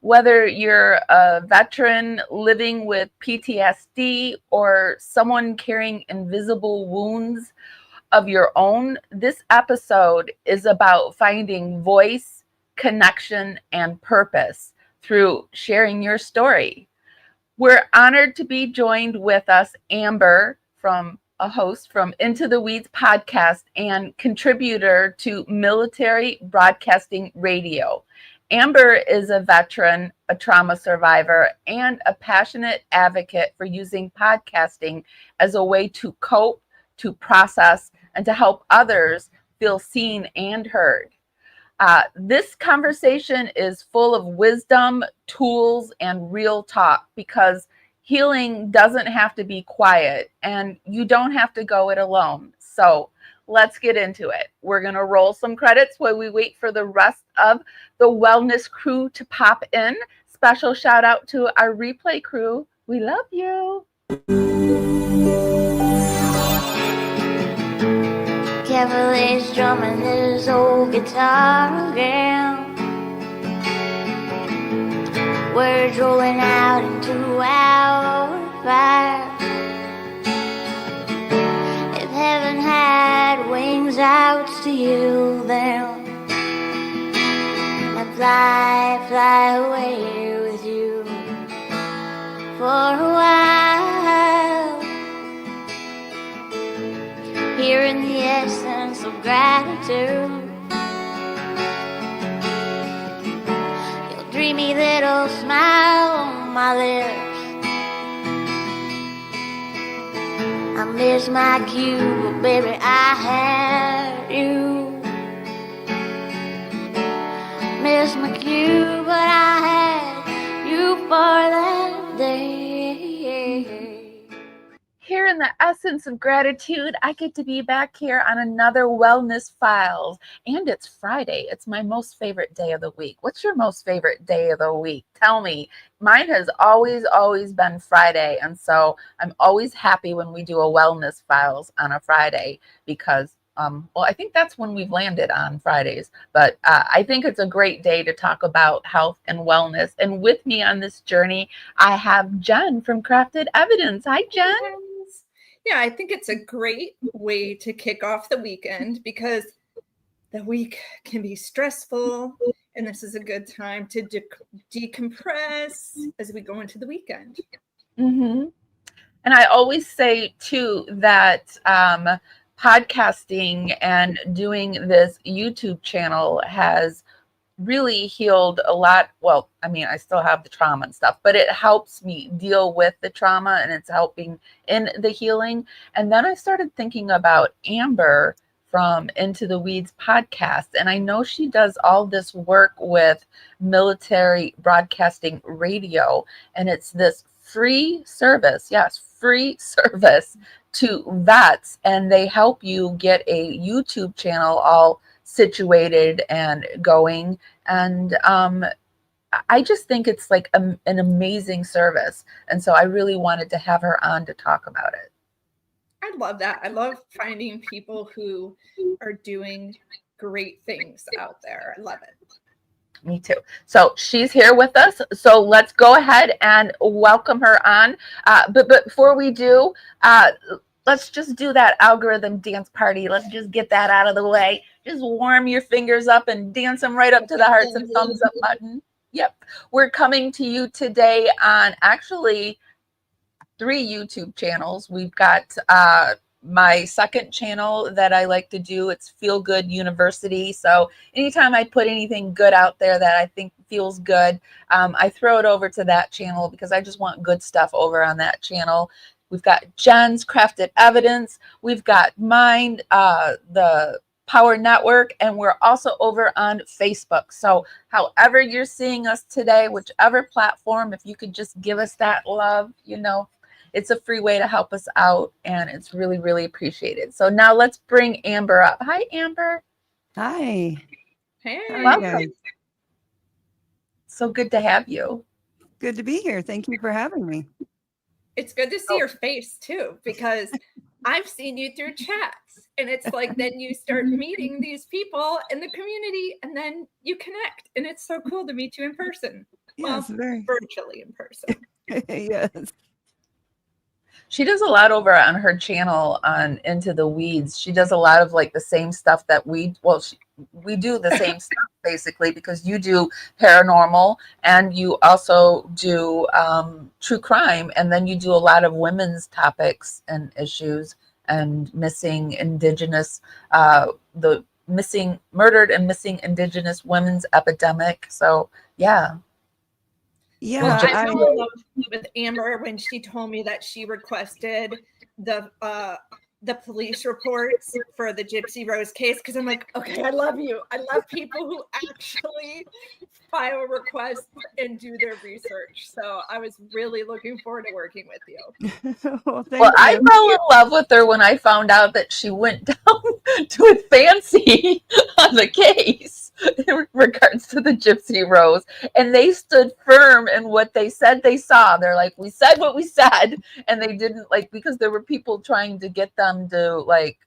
Whether you're a veteran living with PTSD or someone carrying invisible wounds of your own, this episode is about finding voice, connection, and purpose through sharing your story. We're honored to be joined with us, Amber, from a host from Into the Weeds podcast and contributor to Military Broadcasting Radio. Amber is a veteran, a trauma survivor, and a passionate advocate for using podcasting as a way to cope, to process, and to help others feel seen and heard. This conversation is full of wisdom, tools, and real talk because healing doesn't have to be quiet and you don't have to go it alone. So let's get into it. We're going to roll some credits while we wait for the rest of the wellness crew to pop in. Special shout out to our replay crew. We love you. Cavalier's drumming his old guitar again. Words rolling out into our fire. If heaven had wings, I would steal them and fly away with you for a while. Hearing the essence of gratitude, your dreamy little smile on my lips. I miss my cue, but baby, I had you. Miss my cue, but I had you for that day. Here in the essence of gratitude, I get to be back here on another Wellness Files. And it's Friday. It's my most favorite day of the week. What's your most favorite day of the week? Tell me. Mine has always been Friday. And so I'm always happy when we do a Wellness Files on a Friday because I think that's when we've landed on Fridays. But I think it's a great day to talk about health and wellness. And with me on this journey, I have Jen from Crafted Evidence. Hi, Jen. Yeah, I think it's a great way to kick off the weekend because the week can be stressful, and this is a good time to decompress as we go into the weekend. Mm-hmm. And I always say, too, that podcasting and doing this YouTube channel has really healed a lot. Well, I mean, I still have the trauma and stuff, but it helps me deal with the trauma and it's helping in the healing. And then I started thinking about Amber from Into the Weeds podcast. And I know she does all this work with Military Broadcasting Radio. And it's this free service. Yes, free service to vets. And they help you get a YouTube channel all situated and going. And I just think it's like an amazing service. And so I really wanted to have her on to talk about it. I love that. I love finding people who are doing great things out there. I love it. Me too. So she's here with us. So let's go ahead and welcome her on. But before we do, let's just do that algorithm dance party. Let's just get that out of the way. Just warm your fingers up and dance them right up to the hearts and thumbs up button. Yep. We're coming to you today on actually 3 YouTube channels. We've got my second channel that I like to do. It's Feel Good University. So anytime I put anything good out there that I think feels good, I throw it over to that channel because I just want good stuff over on that channel. We've got Jen's Crafted Evidence. We've got mine, the PWR Network, and we're also over on Facebook. So however you're seeing us today, whichever platform, if you could just give us that love, it's a free way to help us out, and it's really, really appreciated. So now let's bring Amber up. Hi, Amber. Hi. Hey. Welcome. So good to have you. Good to be here. Thank you for having me. It's good to see your face too, because I've seen you through chats, and it's like then you start meeting these people in the community and then you connect, and it's so cool to meet you in person. Yes, very. virtually in person. Yes. She does a lot over on her channel on Into the Weeds. She does a lot of like the same stuff that we do the same stuff basically, because you do paranormal and you also do true crime, and then you do a lot of women's topics and issues and missing indigenous the murdered and missing indigenous women's epidemic. So yeah. Yeah, Well, I fell in love with Amber when she told me that she requested the police reports for the Gypsy Rose case, because I'm like, okay, I love you. I love people who actually file requests and do their research. So I was really looking forward to working with you. well, I fell in love with her when I found out that she went down to Fancy on the case in regards to the Gypsy Rose, and they stood firm in what they said they saw. They're like, we said what we said, and they didn't, like, because there were people trying to get them to like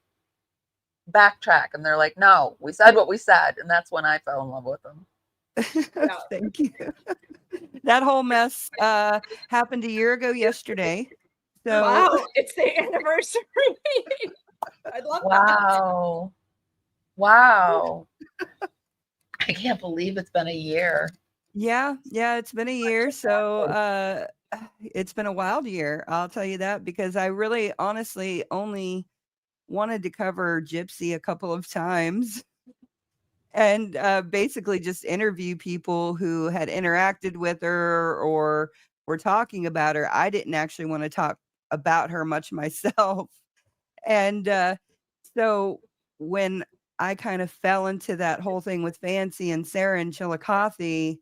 backtrack, and they're like, no, we said what we said. And that's when I fell in love with them. Thank you. That whole mess happened a year ago yesterday. So wow, it's the anniversary. I love that. Wow. I can't believe it's been a year. Yeah, it's been a year. So it's been a wild year, I'll tell you that, because I really honestly only wanted to cover Gypsy a couple of times and basically just interview people who had interacted with her or were talking about her. I didn't actually want to talk about her much myself. And so when I kind of fell into that whole thing with Fancy and Sarah and Chillicothe,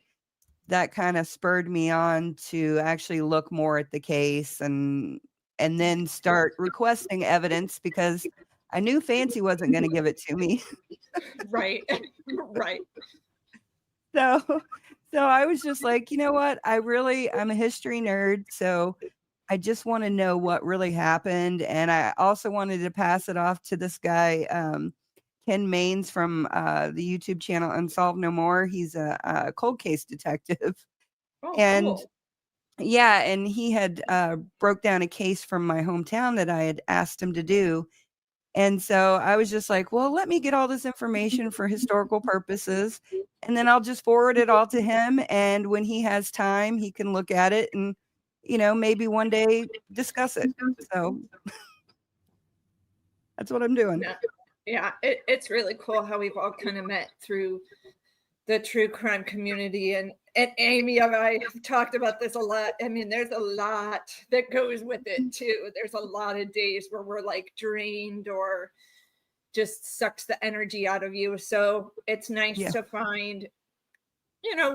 that kind of spurred me on to actually look more at the case and then start requesting evidence, because I knew Fancy wasn't going to give it to me. Right. So I was just like, you know what? I'm a history nerd. So I just want to know what really happened. And I also wanted to pass it off to this guy, Ken Maines from the YouTube channel Unsolved No More. He's a cold case detective. Oh, and cool. yeah, and he had broke down a case from my hometown that I had asked him to do. And so I was just like, well, let me get all this information for historical purposes, and then I'll just forward it all to him. And when he has time, he can look at it and, maybe one day discuss it. So that's what I'm doing. Yeah, it's really cool how we've all kind of met through the true crime community. And Amy and I have talked about this a lot. I mean, there's a lot that goes with it too. There's a lot of days where we're like drained or just sucks the energy out of you. So it's nice to find,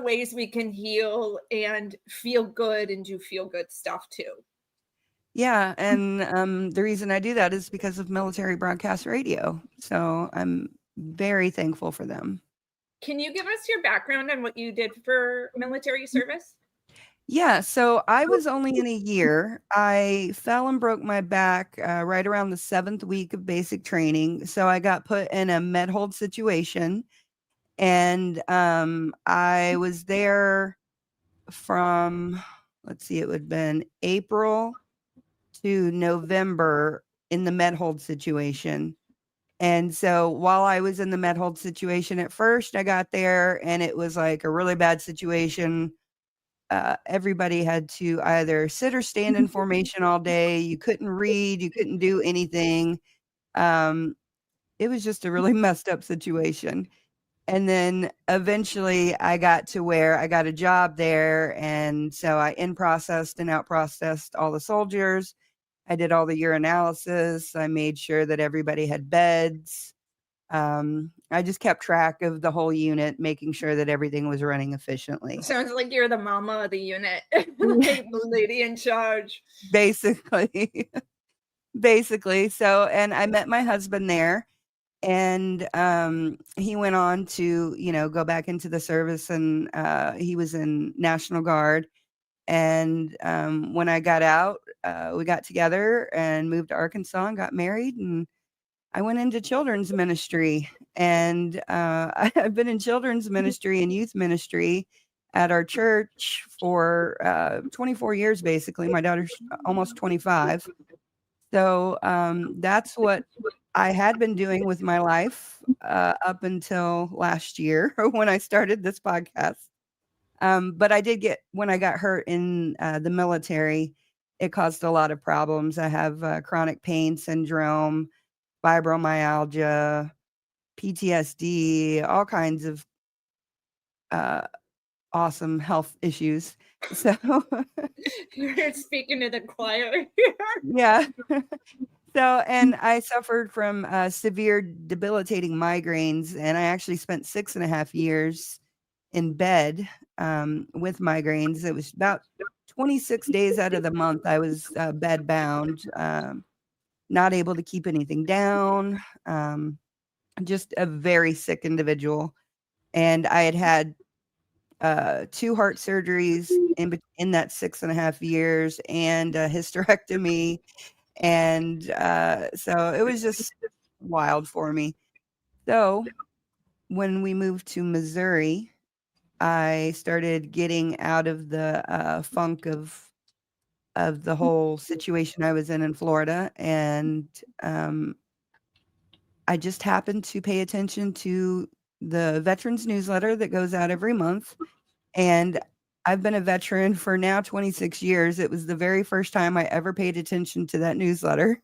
ways we can heal and feel good and do feel good stuff too. Yeah, and the reason I do that is because of Military Broadcast Radio. So I'm very thankful for them. Can you give us your background on what you did for military service? Yeah, so I was only in a year. I fell and broke my back right around the 7th week of basic training. So I got put in a med hold situation, and I was there from, let's see, it would have been April to November in the med hold situation. And so while I was in the med hold situation at first, I got there and it was like a really bad situation. Everybody had to either sit or stand in formation all day. You couldn't read, you couldn't do anything. It was just a really messed up situation. And then eventually I got to where I got a job there. And so I in-processed and out-processed all the soldiers. I did all the urinalysis. I made sure that everybody had beds. I just kept track of the whole unit, making sure that everything was running efficiently. Sounds like you're the mama of the unit, like the lady in charge. Basically. So, and I met my husband there, and he went on to, go back into the service, and he was in National Guard. And when I got out, we got together and moved to Arkansas and got married, and I went into children's ministry. And I've been in children's ministry and youth ministry at our church for 24 years, basically. My daughter's almost 25. So that's what I had been doing with my life up until last year when I started this podcast. But I did get, when I got hurt in the military, it caused a lot of problems. I have chronic pain syndrome, fibromyalgia, PTSD, all kinds of awesome health issues. So You're speaking to the choir. yeah. So, and I suffered from severe debilitating migraines, and I actually spent 6.5 years in bed with migraines. It was about 26 days out of the month I was bed bound, not able to keep anything down, just a very sick individual. And I had 2 heart surgeries in that 6.5 years, and a hysterectomy. And so it was just wild for me. So when we moved to Missouri, I started getting out of the funk of the whole situation I was in Florida, and I just happened to pay attention to the veterans newsletter that goes out every month, and I've been a veteran for now 26 years. It was the very first time I ever paid attention to that newsletter,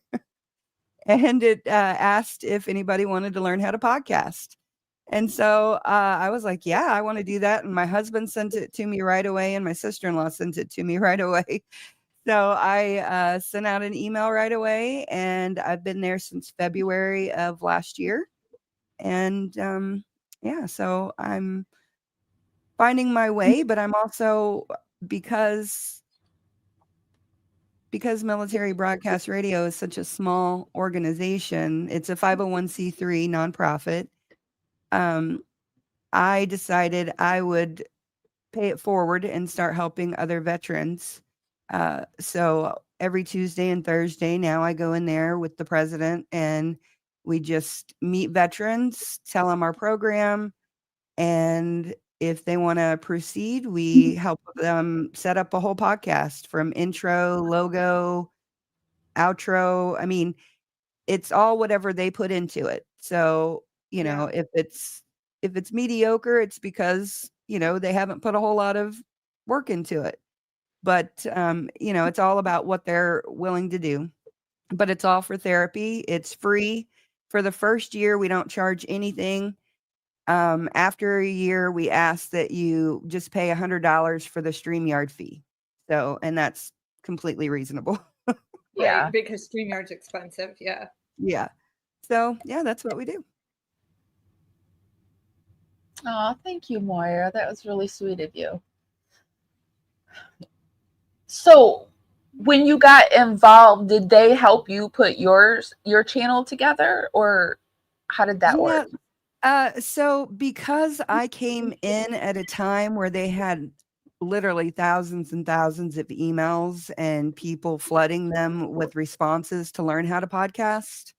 and it asked if anybody wanted to learn how to podcast. And so I was like, yeah, I want to do that. And my husband sent it to me right away, and my sister-in-law sent it to me right away. So I sent out an email right away, and I've been there since February of last year. And yeah, so I'm finding my way, but I'm also, because Military Broadcast Radio is such a small organization, it's a 501c3 nonprofit. I decided I would pay it forward and start helping other veterans. So every Tuesday and Thursday now I go in there with the president, and we just meet veterans, tell them our program, and if they want to proceed, we help them set up a whole podcast from intro, logo, outro. I mean, it's all whatever they put into it. So, you know, if it's mediocre, it's because, you know, they haven't put a whole lot of work into it. But you know, it's all about what they're willing to do. But it's all for therapy. It's free. For the first year, we don't charge anything. After a year, we ask that you just pay $100 for the StreamYard fee. So, and that's completely reasonable. Yeah. Right, because StreamYard's expensive. Yeah. Yeah. So, yeah, that's what we do. Oh, thank you, Moira. That was really sweet of you. So, when you got involved, did they help you put your channel together, or how did that work? So because I came in at a time where they had literally thousands and thousands of emails and people flooding them with responses to learn how to podcast,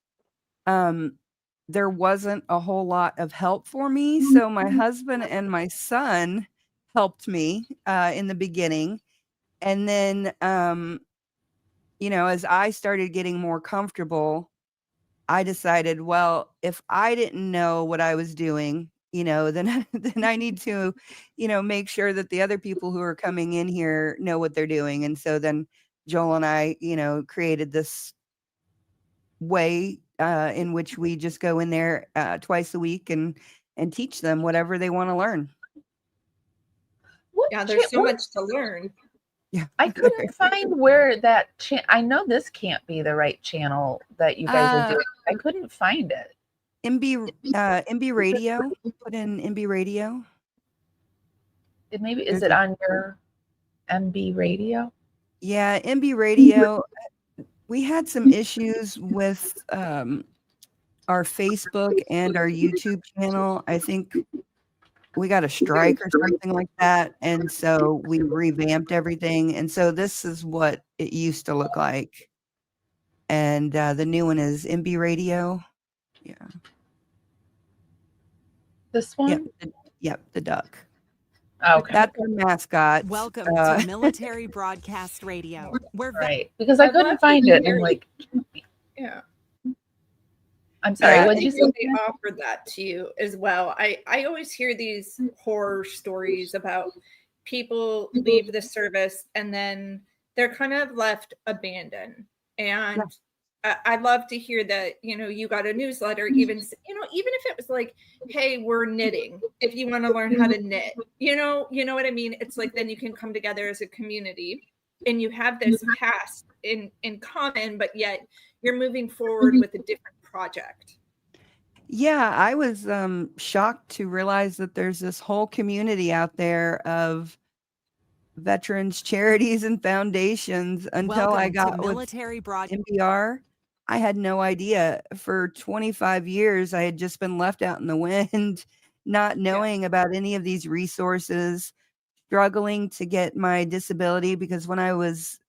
there wasn't a whole lot of help for me. So my husband and my son helped me in the beginning. And then, you know, as I started getting more comfortable, I decided, well, if I didn't know what I was doing, you know, then then I need to, you know, make sure that the other people who are coming in here know what they're doing. And so then Joel and I, you know, created this way in which we just go in there twice a week and teach them whatever they want to learn. Yeah, there's so much to learn. Yeah, I couldn't find where that I know this can't be the right channel that you guys are doing. I couldn't find it. MB Radio. Put in MB Radio. Is it on your MB Radio? Yeah, MB Radio. We had some issues with our Facebook and our YouTube channel. I think we got a strike or something like that. And so we revamped everything. And so this is what it used to look like. And the new one is MB Radio. Yeah. This one? Yep, the duck. Okay. That's our mascot. Welcome to Military Broadcast Radio, where Right. Because I I'd couldn't love to find it. And hear I'm like, Yeah. I'm sorry. Yeah, What I did you think say? they offered that to you as well. I always hear these horror stories about people leave the service and then they're kind of left abandoned. And I'd love to hear that, you got a newsletter, even if it was like, hey, we're knitting. If you want to learn how to knit, you know what I mean? It's like, then you can come together as a community and you have this past in common, but yet you're moving forward with a different project. Yeah, I was shocked to realize that there's this whole community out there of veterans charities and foundations until I welcome got to with Military Broadcast. MBR. I had no idea. For 25 years, I had just been left out in the wind, not knowing about any of these resources, struggling to get my disability because when I was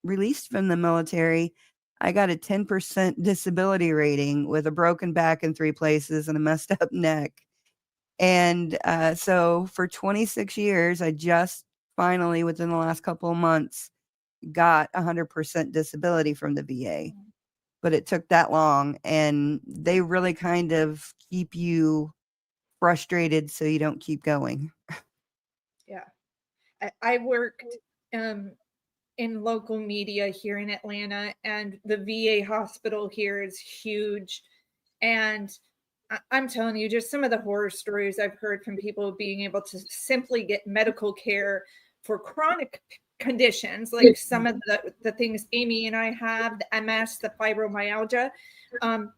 released from the military, I got a 10% disability rating with a broken back in 3 places and a messed up neck. And so for 26 years, I just finally, within the last couple of months, got 100% disability from the VA. But it took that long, and they really kind of keep you frustrated so you don't keep going. Yeah. I worked in local media here in Atlanta, and the VA hospital here is huge. And I'm telling you, just some of the horror stories I've heard from people being able to simply get medical care for chronic conditions, like some of the things Amy and I have, the MS, the fibromyalgia.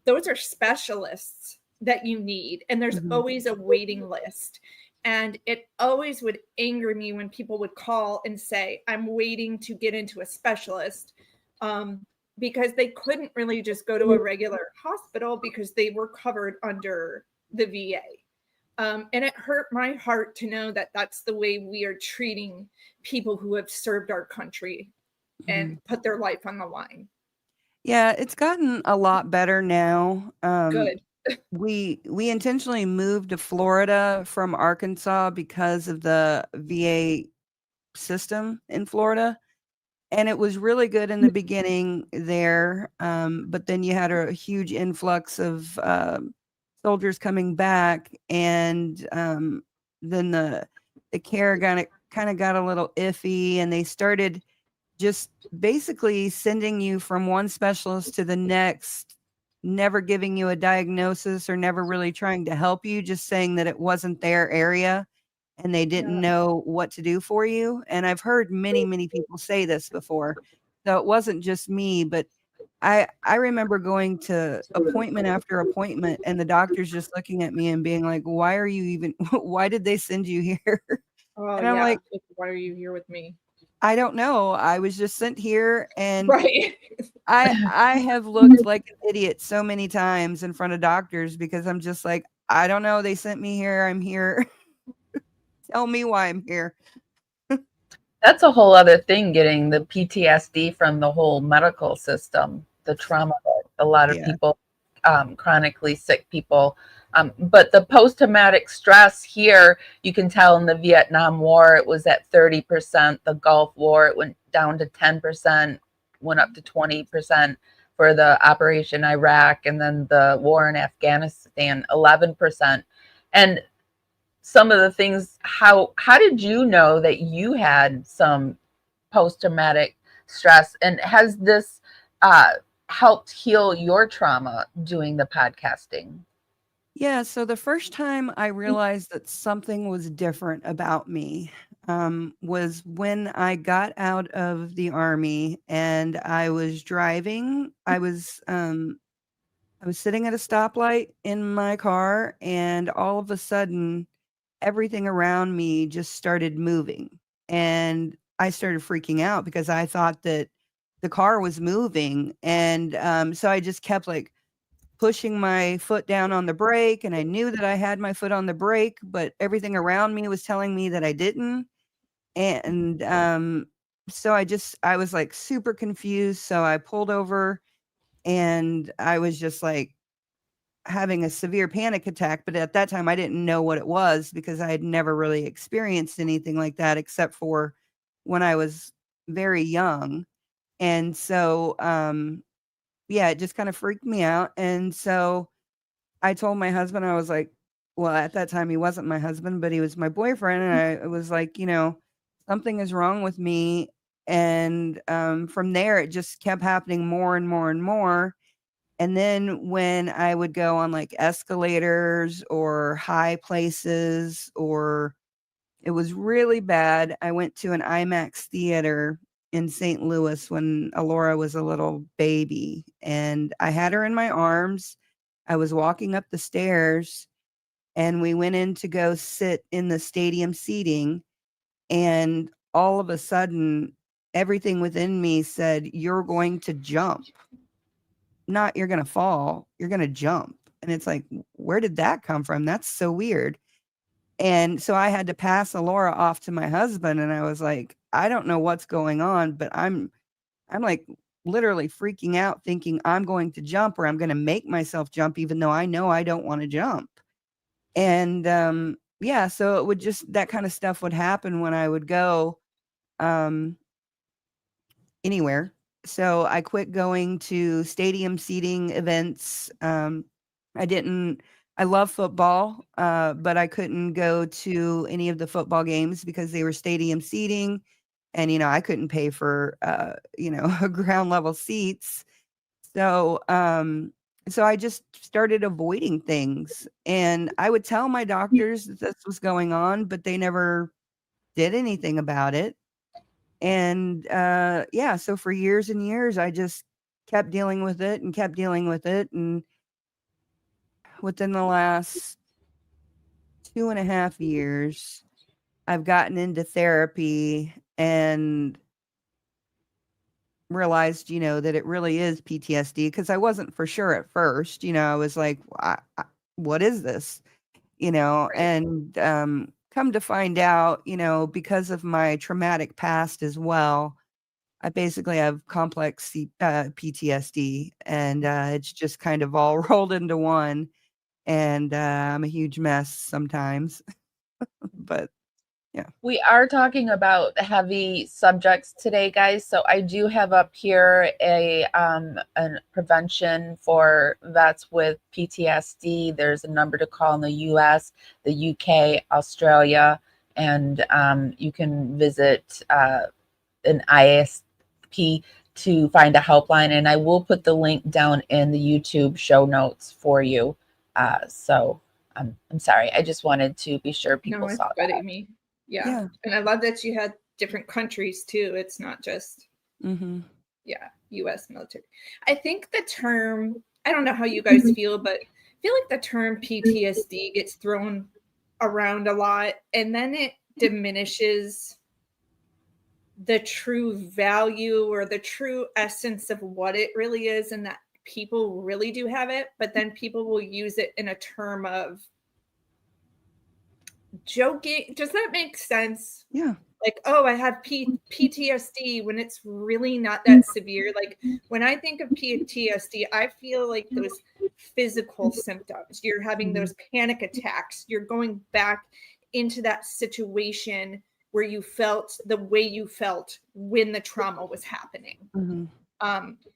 Those are specialists that you need, and there's always a waiting list. And it always would anger me when people would call and say, I'm waiting to get into a specialist, because they couldn't really just go to a regular hospital because they were covered under the VA. And it hurt my heart to know that that's the way we are treating people who have served our country and put their life on the line. Yeah, it's gotten a lot better now. Good. We intentionally moved to Florida from Arkansas because of the VA system in Florida. And it was really good in the beginning there. But then you had a huge influx of soldiers coming back. And then the care kind of got a little iffy. And they started just basically sending you from one specialist to the next, never giving you a diagnosis or never really trying to help you, just saying that it wasn't their area and they didn't know what to do for you. And I've heard many, many people say this before. So it wasn't just me, but I remember going to appointment after appointment and the doctors just looking at me and being like, why are you even, why did they send you here? Oh, And I'm like, why are you here with me? I don't know. I was just sent here and Right. I have looked like an idiot so many times in front of doctors because I'm just like, I don't know. They sent me here. I'm here. Tell me why I'm here. That's a whole other thing, getting the PTSD from the whole medical system, the trauma that a lot of people, chronically sick people. But the post-traumatic stress here, you can tell in the Vietnam War, it was at 30%. The Gulf War, it went down to 10%, went up to 20% for the Operation Iraq, and then the war in Afghanistan, 11%. And some of the things, how did you know that you had some post-traumatic stress, and has this helped heal your trauma doing the podcasting? Yeah, so the first time I realized that something was different about me was when I got out of the Army and I was driving. I was sitting at a stoplight in my car, and all of a sudden, everything around me just started moving. And I started freaking out because I thought that the car was moving. And so I just kept like pushing my foot down on the brake. And I knew that I had my foot on the brake, but everything around me was telling me that I didn't. And so I was like super confused. So I pulled over and I was just like having a severe panic attack, but at that time I didn't know what it was because I had never really experienced anything like that except for when I was very young. And so, yeah, it just kind of freaked me out. And so I told my husband, I was like, well, at that time he wasn't my husband, but he was my boyfriend. And I was like, something is wrong with me. And from there, it just kept happening more and more and more. And then when I would go on like escalators or high places, or it was really bad, I went to an IMAX theater in St. Louis when Alora was a little baby, and I had her in my arms. I was walking up the stairs, and we went in to go sit in the stadium seating, and all of a sudden, everything within me said, "You're going to jump. Not you're gonna fall, you're gonna jump." And it's like, where did that come from? That's so weird. And so I had to pass Alora off to my husband, and I was like, I don't know what's going on, but I'm like literally freaking out thinking I'm going to jump or I'm gonna make myself jump even though I know I don't want to jump. And yeah, so it would just that kind of stuff would happen when I would go um anywhere. So I quit going to stadium seating events. I love football, but I couldn't go to any of the football games because they were stadium seating. And, I couldn't pay for, ground level seats. So I just started avoiding things. And I would tell my doctors that this was going on, but they never did anything about it. And, yeah, so for years and years, I just kept dealing with it and kept dealing with it. And within the last 2.5 years, I've gotten into therapy and realized, that it really is PTSD because I wasn't for sure at first. I was like, what is this? And come to find out, because of my traumatic past as well, I basically have complex PTSD, and it's just kind of all rolled into one. And I'm a huge mess sometimes, but yeah. We are talking about heavy subjects today, guys. So I do have up here a prevention for vets with PTSD. There's a number to call in the US, the UK, Australia, and you can visit an ISP to find a helpline. And I will put the link down in the YouTube show notes for you. So I'm sorry. I just wanted to be sure people saw good, that. Amy. Yeah. And I love that you had different countries too. It's not just, US military. I think the term, I don't know how you guys feel, but I feel like the term PTSD gets thrown around a lot, and then it diminishes the true value or the true essence of what it really is, and that people really do have it, but then people will use it in a term of joking. Does that make sense? Yeah. Like, oh, I have PTSD when it's really not that severe. Like when I think of PTSD, I feel like those physical symptoms. You're having those panic attacks. You're going back into that situation where you felt the way you felt when the trauma was happening,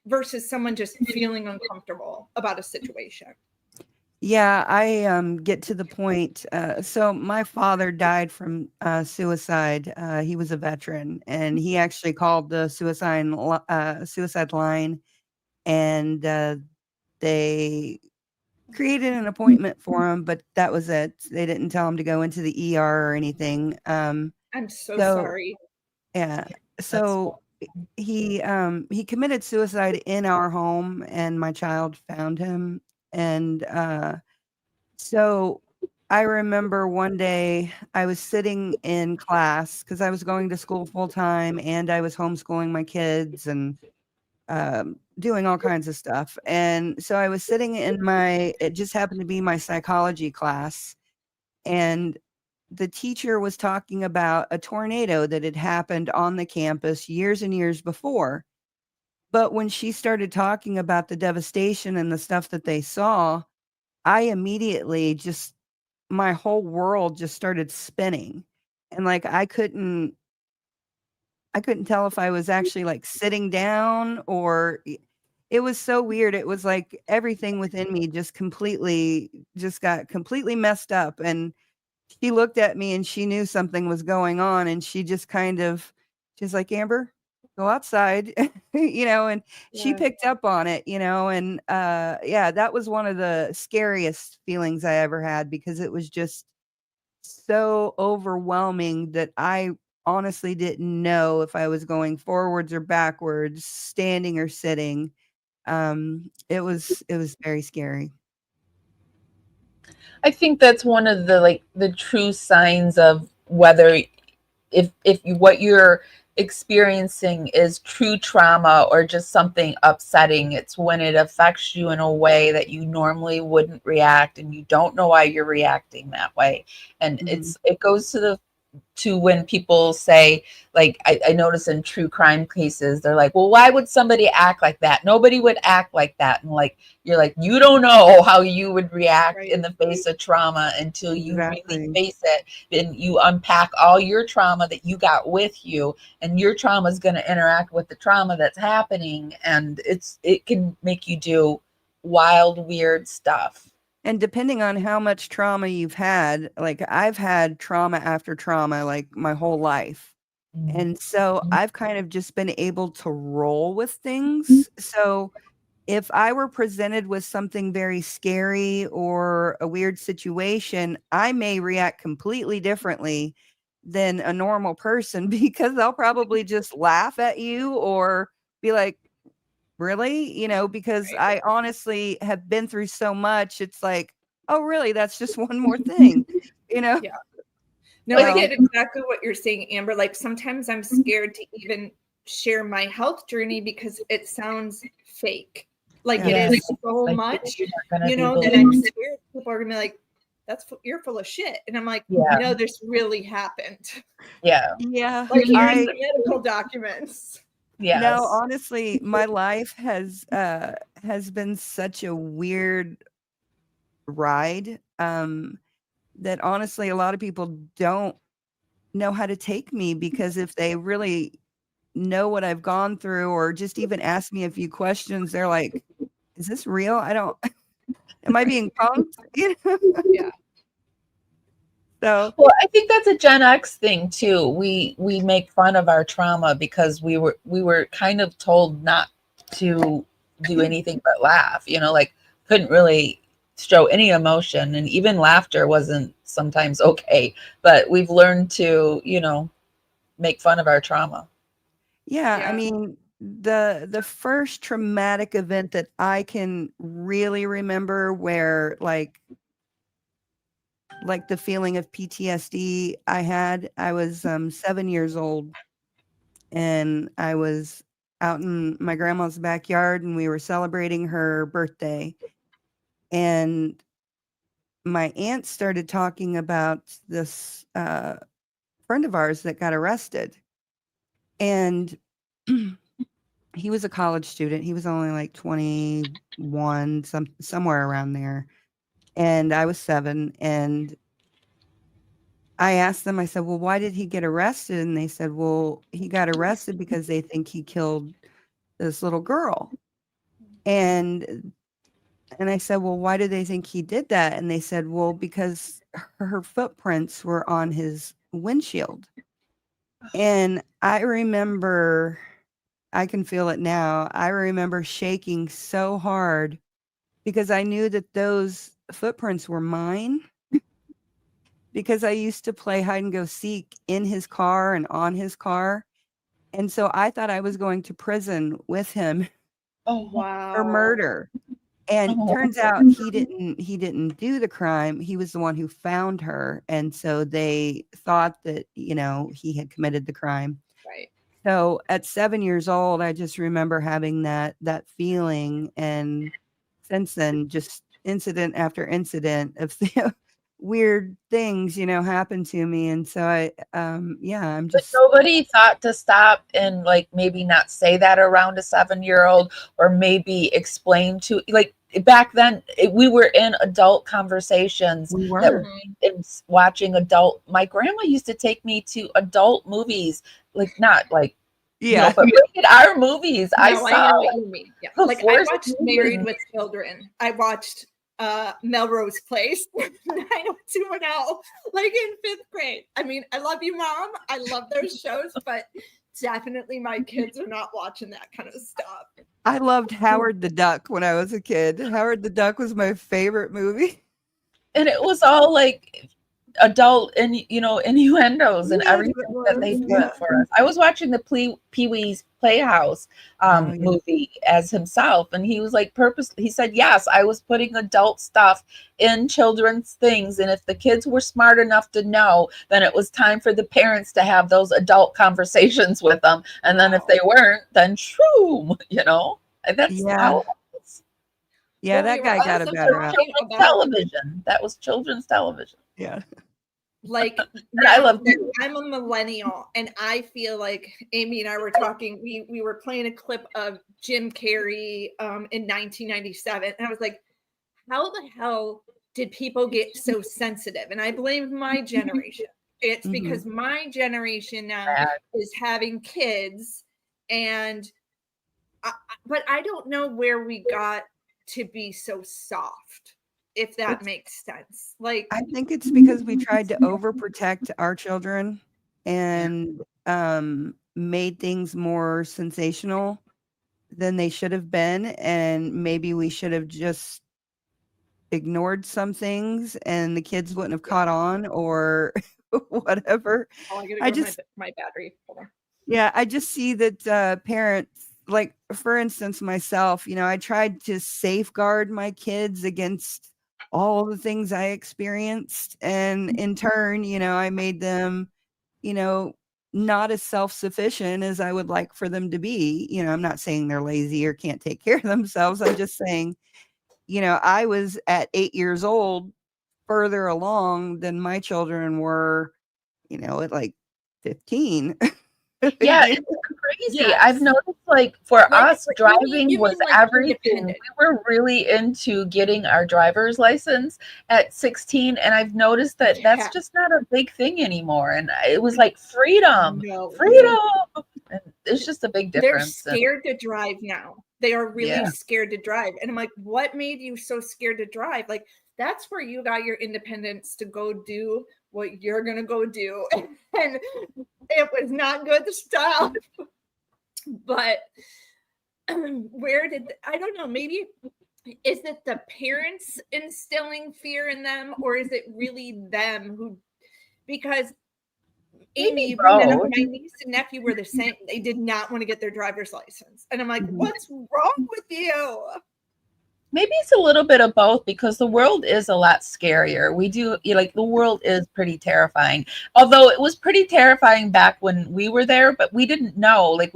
versus someone just feeling uncomfortable about a situation. Yeah, I get to the point. So my father died from suicide. He was a veteran, and he actually called the suicide line, and they created an appointment for him, but that was it. They didn't tell him to go into the ER or anything. I'm so sorry. Yeah. So he committed suicide in our home, and my child found him. And so I remember one day I was sitting in class because I was going to school full time and I was homeschooling my kids and doing all kinds of stuff. And so I was sitting in it just happened to be my psychology class. And the teacher was talking about a tornado that had happened on the campus years and years before. But when she started talking about the devastation and the stuff that they saw, I immediately just, my whole world just started spinning. And like, I couldn't tell if I was actually like sitting down or it was so weird. It was like everything within me just got completely messed up. And she looked at me and she knew something was going on. And she just she's like, Amber, go outside, and she Yeah. picked up on it, and yeah, that was one of the scariest feelings I ever had because it was just so overwhelming that I honestly didn't know if I was going forwards or backwards, standing or sitting. It was very scary. I think that's one of the true signs of whether if what you're experiencing is true trauma or just something upsetting. It's when it affects you in a way that you normally wouldn't react and you don't know why you're reacting that way. And it goes to when people say, like, I notice in true crime cases, they're like, well, why would somebody act like that? Nobody would act like that. And like, you're like, you don't know how you would react in the face of trauma until you really face it. Then you unpack all your trauma that you got with you, and your trauma is going to interact with the trauma that's happening. And it can make you do wild, weird stuff. And depending on how much trauma you've had, like I've had trauma after trauma, like my whole life. And so I've kind of just been able to roll with things. So if I were presented with something very scary or a weird situation, I may react completely differently than a normal person because they'll probably just laugh at you or be like, really? Because I honestly have been through so much. It's like, oh, really? That's just one more thing, Yeah. No, I get exactly what you're saying, Amber. Like sometimes I'm scared to even share my health journey because it sounds fake. Like it is so much, that I'm scared people are gonna be like, you're full of shit. And I'm like, no, this really happened. Yeah. Like here's the medical documents. Yes. No, honestly, my life has been such a weird ride that honestly a lot of people don't know how to take me, because if they really know what I've gone through or just even ask me a few questions, they're like, is this real? Am I being punked? Yeah. So, well, I think that's a Gen X thing too. We make fun of our trauma because we were kind of told not to do anything but laugh. Like couldn't really show any emotion, and even laughter wasn't sometimes okay. But we've learned to, make fun of our trauma. Yeah, I mean, the first traumatic event that I can really remember where like the feeling of PTSD I was 7 years old, and I was out in my grandma's backyard and we were celebrating her birthday, and my aunt started talking about this friend of ours that got arrested. And he was a college student. He was only like 21, somewhere around there. And I was 7. And I asked them, I said, well, why did he get arrested? And they said, well, he got arrested because they think he killed this little girl. And I said, well, why do they think he did that? And they said, well, because her footprints were on his windshield. And I remember, I can feel it now. I remember shaking so hard because I knew that those footprints were mine, because I used to play hide and go seek in his car and on his car. And so I thought I was going to prison with him for murder. And turns out he didn't do the crime. He was the one who found her. And so they thought that, he had committed the crime. Right. So at 7 years old, I just remember having that feeling. And since then, just incident after incident of weird things, happen to me. And so I'm just. But nobody thought to stop and like maybe not say that around a 7-year-old, or maybe explain to, like, back then we were in adult conversations We that were. in watching adult. My grandma used to take me to adult movies, like not like Yeah. but rated R movies. I No, I saw know what you mean. Yeah. the Like I Force watched Married with Children. I watched Melrose Place 90210 like in 5th grade. I mean, I love you, Mom. I love those shows, but definitely my kids are not watching that kind of stuff. I loved Howard the Duck when I was a kid. Howard the Duck was my favorite movie. and it was all like adult and innuendos and Yes, everything it that they was. put Yeah. for us. I was watching the Pee-wee's Playhouse Oh, yeah. movie as himself, and he was like he said, yes, I was putting adult stuff in children's things, and if the kids were smart enough to know, then it was time for the parents to have those adult conversations with them, and then if they weren't, then shroom, and that's Yeah. how it was. Yeah, Well, that we guy were got a also bad rap. talking Children's about television. That was children's television. Yeah. like I now love that you. I'm a millennial and I feel like Amy and I were talking, we were playing a clip of Jim Carrey in 1997, and I was like, how the hell did people get so sensitive? And I blame my generation. It's Mhm. because my generation now is having kids, and but I don't know where we got to be so soft, if that makes sense. Like, I think it's because we tried to overprotect our children and made things more sensational than they should have been. And maybe we should have just ignored some things and the kids wouldn't have caught on or whatever. oh, I gotta I go just, my battery. Hold on. yeah, I just see that parents, like for instance, myself, I tried to safeguard my kids against all the things I experienced. And in turn, I made them, not as self-sufficient as I would like for them to be. I'm not saying they're lazy or can't take care of themselves. I'm just saying, I was at 8 years old further along than my children were, at like 15. Yeah, You it's crazy. Yes. I've noticed, like, for us, you driving was mean, like, everything. We independent. were really into getting our driver's license at 16, and I've noticed that that's Yeah. just not a big thing anymore. And it was like freedom. No. And it's just a big They're difference. And scared to drive now. They are really Yeah. scared to drive. And I'm like, what made you so scared to drive? Like, that's where you got your independence to go do what you're going to go do. And it was not good stuff. But I don't know, maybe is it the parents instilling fear in them, or is it really them who, because Amy, my niece and nephew were the same. They did not want to get their driver's license. And I'm like, what's wrong with you? Maybe it's a little bit of both, because the world is a lot scarier. The world is pretty terrifying. Although it was pretty terrifying back when we were there, but we didn't know, like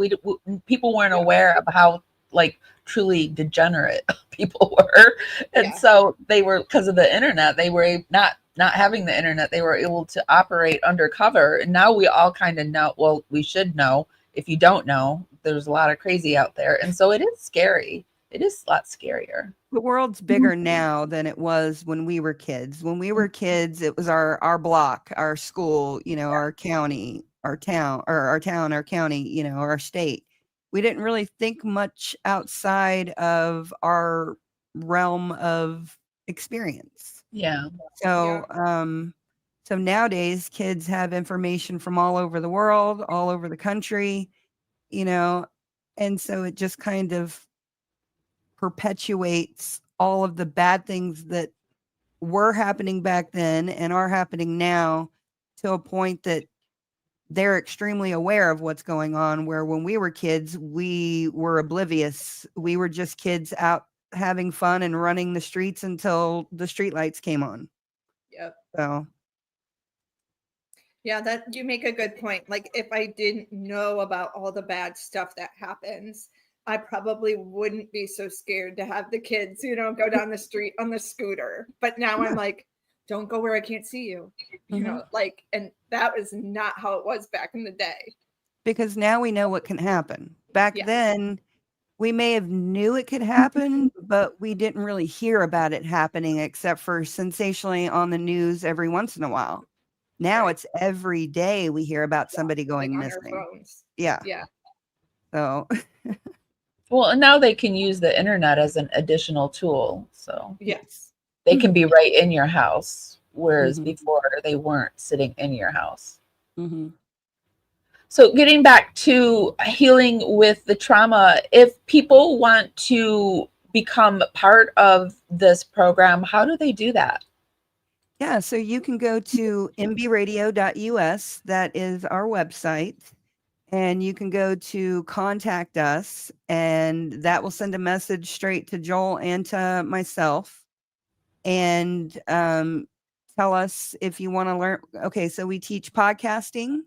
people weren't aware of how like truly degenerate people were. And so they were, because of the internet, they were not having the internet, they were able to operate undercover. And now we all kind of know, well, we should know. If you don't know, there's a lot of crazy out there. And so it is scary. It is a lot scarier. The world's bigger now than it was when we were kids. When we were kids, it was our block, our school, our county, our town, our county, our state. We didn't really think much outside of our realm of experience. Yeah. So, so nowadays kids have information from all over the world, all over the country, and so it just kind of perpetuates all of the bad things that were happening back then and are happening now, to a point that they're extremely aware of what's going on, where when we were kids, we were oblivious. We were just kids out having fun and running the streets until the street lights came on. Yep. So yeah, that you make a good point. Like, if I didn't know about all the bad stuff that happens, I probably wouldn't be so scared to have the kids, go down the street on the scooter. But now I'm like, don't go where I can't see you, and that was not how it was back in the day. because now we know what can happen. Back then, we may have knew it could happen, but we didn't really hear about it happening except for sensationally on the news every once in a while. Now Right. it's every day we hear about somebody going On our missing. phones. Yeah. Yeah. So Well, and now they can use the internet as an additional tool. So Yes. they can be right in your house, whereas Mhm. before they weren't sitting in your house. Mm-hmm. So getting back to healing with the trauma, if people want to become part of this program, how do they do that? Yeah, so you can go to mbradio.us. That is our website. And you can go to contact us, and that will send a message straight to Joel and to myself. And tell us if you want to learn. Okay, so we teach podcasting,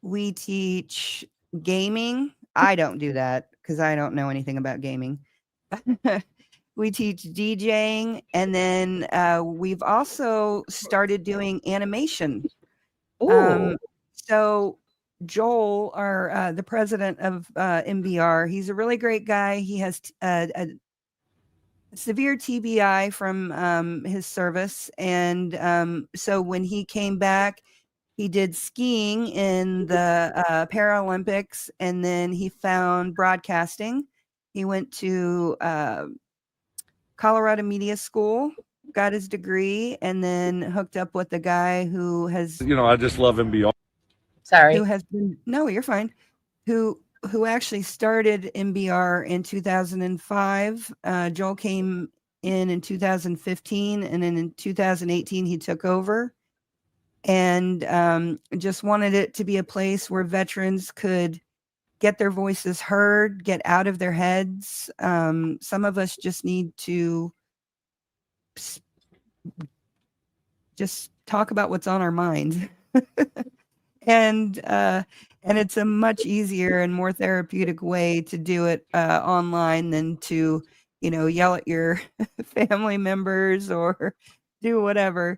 we teach gaming. I don't do that because I don't know anything about gaming. We teach DJing, and then we've also started doing animation. Ooh. So Joel, our the president of MBR, he's a really great guy. He has a severe TBI from his service, and so when he came back, he did skiing in the Paralympics, and then he found broadcasting. He went to Colorado Media School, got his degree, and then hooked up with a guy who has I just love MBR. Sorry. no, you're fine. Who actually started MBR in 2005. Joel came in 2015, and then in 2018 he took over, and just wanted it to be a place where veterans could get their voices heard, get out of their heads. Some of us just need to just talk about what's on our minds. and it's a much easier and more therapeutic way to do it online than to yell at your family members or do whatever.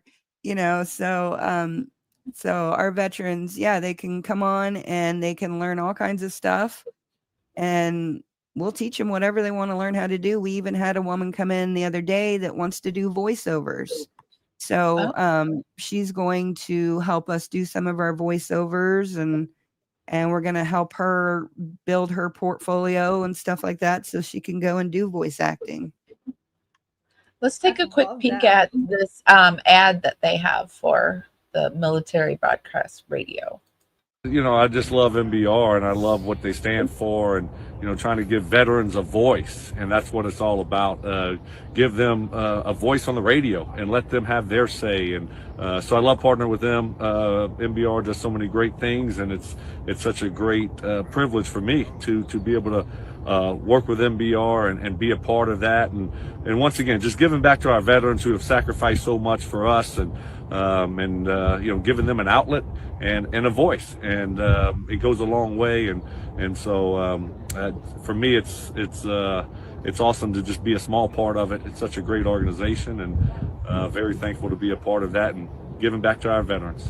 So our veterans, yeah, they can come on and they can learn all kinds of stuff, and we'll teach them whatever they want to learn how to do. We even had a woman come in the other day that wants to do voiceovers. So she's going to help us do some of our voiceovers, and we're going to help her build her portfolio and stuff like that so she can go and do voice acting. Let's take I a quick love peek that. at this ad that they have for the military broadcast radio. I just love MBR, and I love what they stand for, and trying to give veterans a voice, and that's what it's all about. Give them a voice on the radio and let them have their say, and so I love partnering with them. MBR does so many great things, and it's such a great privilege for me to be able to work with MBR and be a part of that, and once again, just giving back to our veterans who have sacrificed so much for us, and giving them an outlet and a voice, and it goes a long way, and so for me it's awesome to just be a small part of it. It's such a great organization, and very thankful to be a part of that and giving back to our veterans.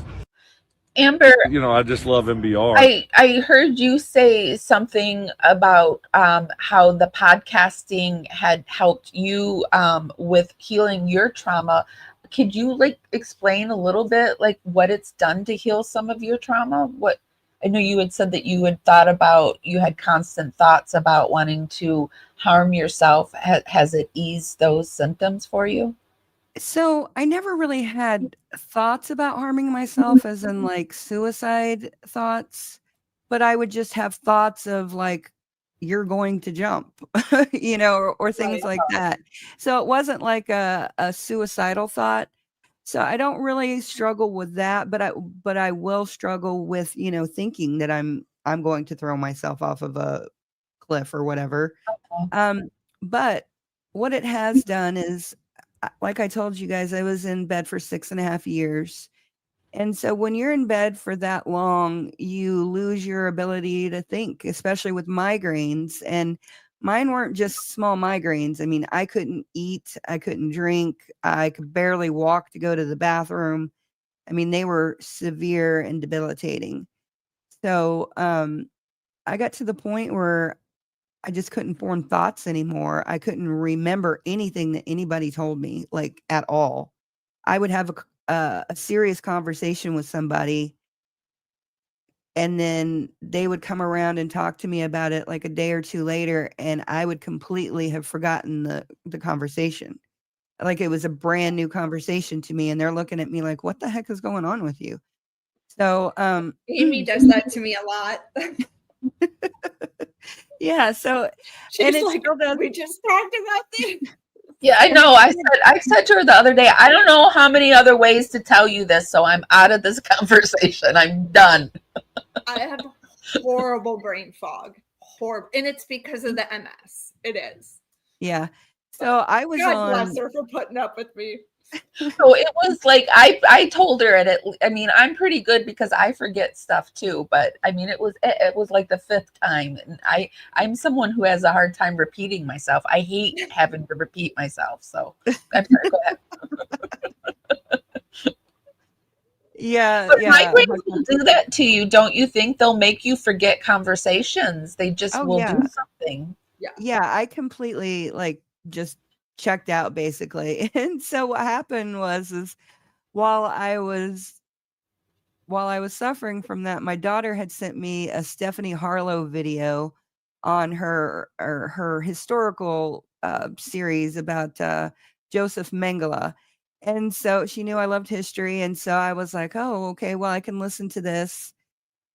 Amber, I just love MBR. I heard you say something about how the podcasting had helped you with healing your trauma. Could you explain a little bit what it's done to heal some of your trauma? What I know you had said that you had constant thoughts about wanting to harm yourself. Has it eased those symptoms for you? So I never really had thoughts about harming myself as in suicide thoughts, but I would just have thoughts of you're going to jump, or things like that. So it wasn't like a suicidal thought. So I don't really struggle with that, but I will struggle with, thinking that I'm going to throw myself off of a cliff or whatever. But what it has done is, like I told you guys, I was in bed for 6.5 years. And so when you're in bed for that long, you lose your ability to think, especially with migraines. And mine weren't just small migraines. I mean, I couldn't eat, I couldn't drink, I could barely walk to go to the bathroom. I mean, they were severe and debilitating. So I got to the point where I just couldn't form thoughts anymore. I couldn't remember anything that anybody told me, like, at all. I would have a serious conversation with somebody, and then they would come around and talk to me about it like a day or two later, and I would completely have forgotten the conversation. Like it was a brand new conversation to me, and they're looking at me like, "What the heck is going on with you?" So, Amy does that to me a lot. yeah. So, She's and it like, still does. we just talked about this. Yeah, I know. I said to her the other day, I don't know how many other ways to tell you this, so I'm out of this conversation. I'm done. I have horrible brain fog. Horrible. And it's because of the MS. It is. Yeah. So I was God on. bless her for putting up with me. So it was like I told her, and I mean, I'm pretty good because I forget stuff too. But I mean, it was like the fifth time, and I'm someone who has a hard time repeating myself. I hate having to repeat myself. So I'm sorry. Go ahead. Yeah, But yeah. migraines will do that to you, don't you think? They'll make you forget conversations. They just Oh, will yeah. do something. Yeah, I completely like just checked out basically. And so what happened is while I was suffering from that, my daughter had sent me a Stephanie Harlow video on her historical series about Joseph Mengele. And so she knew I loved history, and so I was like, "Oh, okay, well, I can listen to this."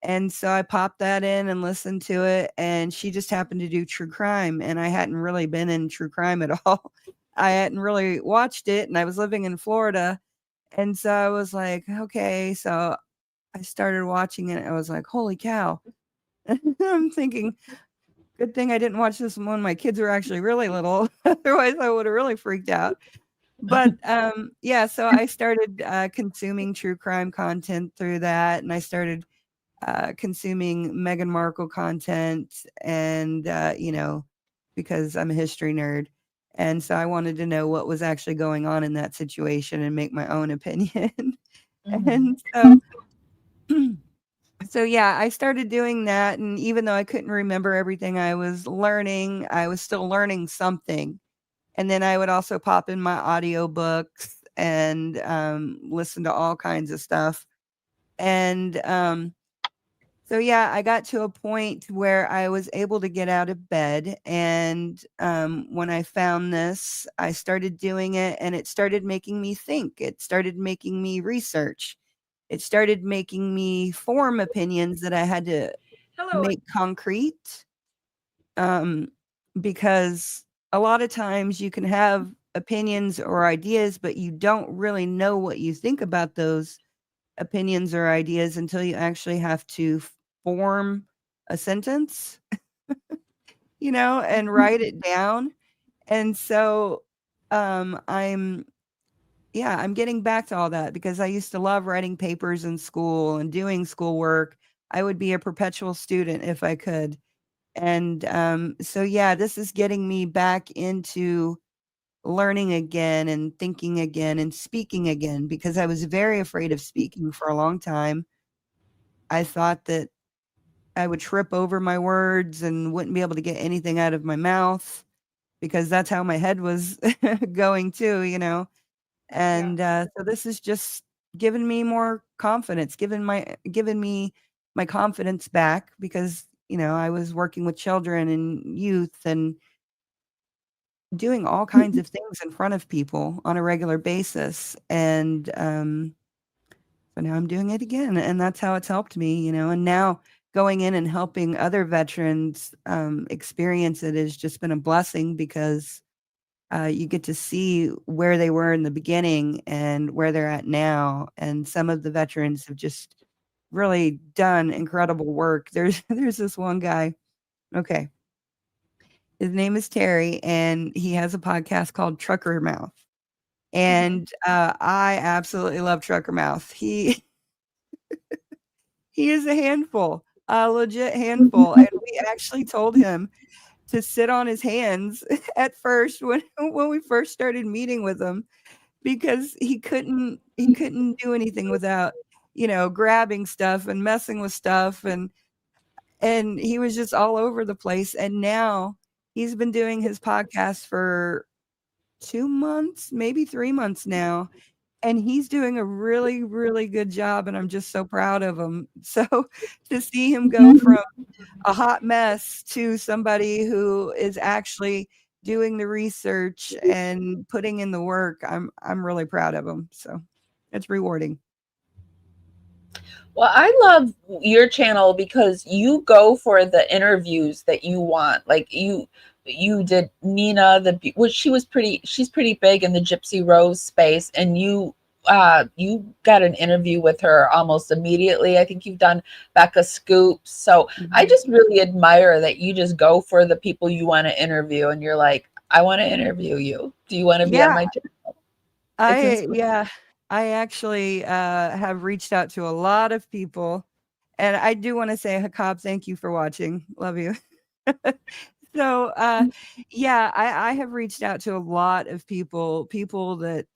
And so I popped that in and listened to it, and she just happened to do true crime, and I hadn't really been in true crime at all. I hadn't really watched it, and I was living in Florida, and so I was like, "Okay." So I started watching it. I was like, "Holy cow." I'm thinking, good thing I didn't watch this when my kids were actually really little. Otherwise, I would have really freaked out. But yeah, so I started consuming true crime content through that, and I started consuming Meghan Markle content, and because I'm a history nerd, and so I wanted to know what was actually going on in that situation and make my own opinion. And so yeah, I started doing that, and even though I couldn't remember everything I was learning, I was still learning something. And then I would also pop in my audiobooks and listen to all kinds of stuff. And so yeah, I got to a point where I was able to get out of bed, and when I found this, I started doing it, and it started making me think. It started making me research. It started making me form opinions that I had to make concrete, because a lot of times you can have opinions or ideas, but you don't really know what you think about those opinions or ideas until you actually have to form a sentence, and write it down. And so I'm getting back to all that because I used to love writing papers in school and doing schoolwork. I would be a perpetual student if I could. And so yeah, this is getting me back into learning again and thinking again and speaking again, because I was very afraid of speaking for a long time. I thought that I would trip over my words and wouldn't be able to get anything out of my mouth, because that's how my head was going too. And so this is just giving me more confidence, giving me my confidence back, because I was working with children and youth and doing all kinds of things in front of people on a regular basis. And so now I'm doing it again, and that's how it's helped me. And now going in and helping other veterans experience it has just been a blessing, because you get to see where they were in the beginning and where they're at now. And some of the veterans have just really done incredible work. There's this one guy. Okay. His name is Terry, and he has a podcast called Trucker Mouth. And I absolutely love Trucker Mouth. He is a handful, a legit handful. And we actually told him to sit on his hands at first when we first started meeting with him, because he couldn't do anything without grabbing stuff and messing with stuff. And And he was just all over the place. And now he's been doing his podcast for 2 months, maybe 3 months now. And he's doing a really, really good job. And I'm just so proud of him. So to see him go from a hot mess to somebody who is actually doing the research and putting in the work, I'm really proud of him. So it's rewarding. Well, I love your channel because you go for the interviews that you want. Like you did Nina, which she's pretty big in the Gypsy Rose space, and you got an interview with her almost immediately. I think you've done Becca Scoops. So I just really admire that you just go for the people you want to interview, and you're like, I want to interview you. Do you want to be on my channel? I actually have reached out to a lot of people, and I do want to say, Hakab, thank you for watching. Love you. So, I have reached out to a lot of people that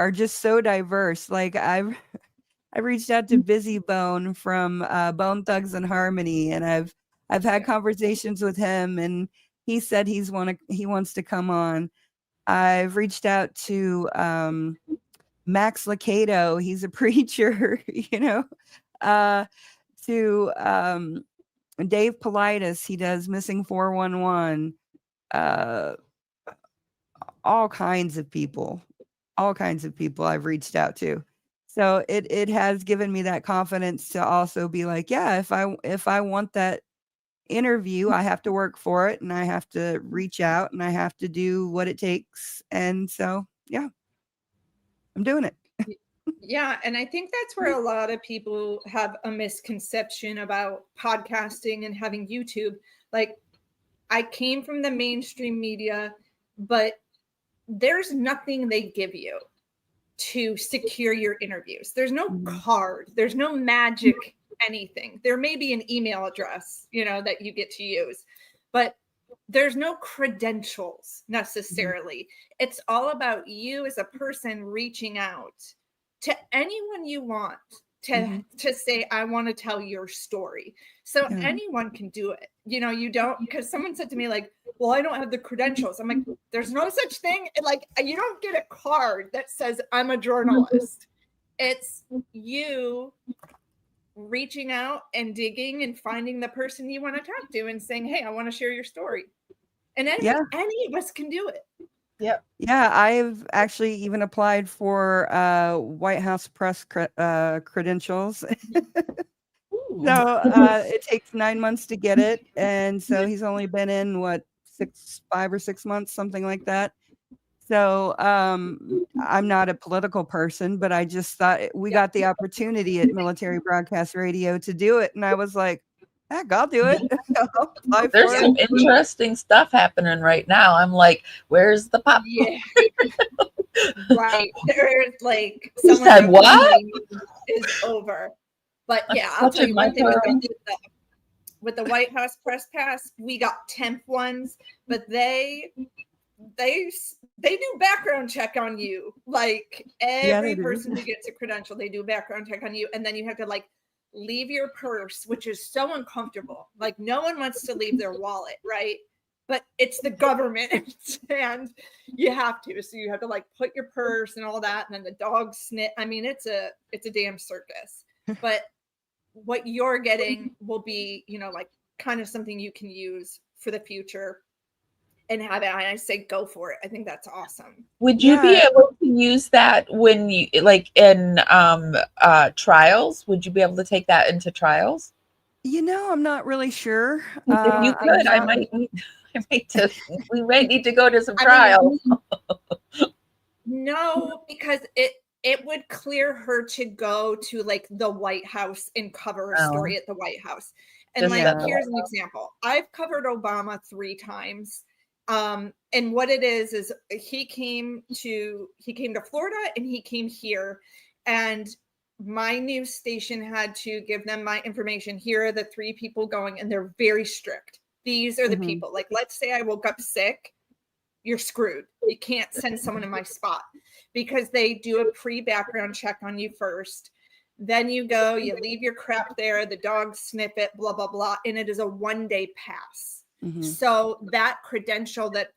are just so diverse. Like I reached out to Busy Bone from Bone Thugs and Harmony, and I've had conversations with him, and he said he wants to come on. I've reached out to Max Lucado. He's a preacher, to Dave Politis. He does Missing 411. All kinds of people I've reached out to. So it has given me that confidence to also be like, yeah, if I want that interview, I have to work for it, and I have to reach out, and I have to do what it takes. And so, yeah, I'm doing it. Yeah. And I think that's where a lot of people have a misconception about podcasting and having YouTube. Like, I came from the mainstream media, but there's nothing they give you to secure your interviews. There's no card, there's no magic anything. There may be an email address, that you get to use, but there's no credentials necessarily. It's all about you as a person reaching out to anyone you want to say, I want to tell your story. So anyone can do it. You don't, because someone said to me, like, well, I don't have the credentials. I'm like, there's no such thing. Like, you don't get a card that says I'm a journalist. It's you reaching out and digging and finding the person you want to talk to and saying, hey, I want to share your story. And any of us can do it. Yep. Yeah, I've actually even applied for White House press credentials. So it takes 9 months to get it. And so he's only been in 5 or 6 months, something like that. So I'm not a political person, but I just thought we got the opportunity at Military Broadcast Radio to do it. And I was like, heck, I'll do it. I'll apply for There's some it. interesting stuff happening right now. I'm like, where's the pop? Yeah. Right. There's like Who said what? Is over. But yeah, I'll tell you one thing with the White House press pass, we got temp ones, but they do background check on you. Like every person who gets a credential, they do background check on you, and then you have to like leave your purse, which is so uncomfortable. Like no one wants to leave their wallet, right? But it's the government and you have to. So you have to like put your purse and all that, and then the dog sniff. I mean, it's a damn circus. But what you're getting will be, like kind of something you can use for the future and have it. And I say go for it. I think that's awesome. Would you be able to use that when you like in trials? Would you be able to take that into trials? I'm not really sure. If you could, we might need to go to some trials. No, because it would clear her to go to like the White House and cover a story at the White House. And here's an example. I've covered Obama 3 times. And what it is he came to Florida and he came here, and my news station had to give them my information. Here are the 3 people going, and they're very strict. These are the people. Like, let's say I woke up sick, you're screwed. You can't send someone in my spot because they do a pre-background check on you first. Then you go, you leave your crap there, the dogs sniff it, blah, blah, blah. And it is a 1-day pass. Mhm. So that credential that